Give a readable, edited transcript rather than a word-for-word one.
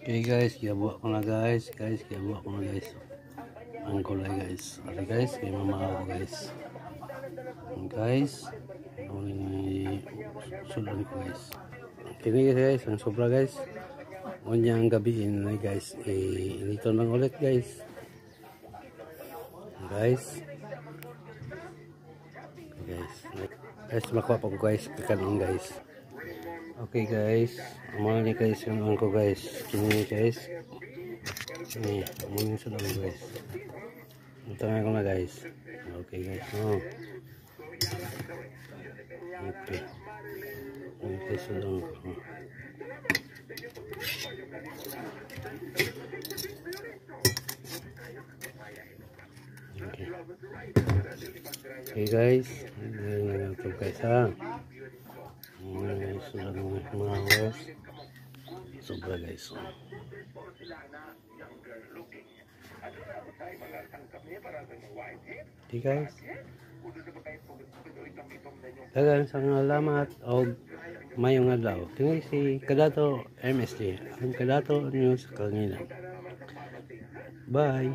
Okay guys, gibuak ko na guys. Gibuak ko na guys. Ang kulay guys. Ate guys, kay mama ako guys. Guys, ang sulan ko guys. Kini guys, ang sobra guys. Unya ang gabi na guys. Inito lang ulit guys. Guys. Makuha pa ko guys. Kakanong guys. Okay guys. Amal ni guys yung angko guys. Kini guys. Ini, amal ni sulan guys. Tengah ko na guys. Okay guys. Oh. Okay. Okay sulang. Okay. Okay guys. Ito guys ha. Sulang mga guys. Sobra guys. Okay guys. Dagan sa salamat o mayong adlaw. Tingay si Kadato MSD. Ang Kadato News Kangilan. Bye.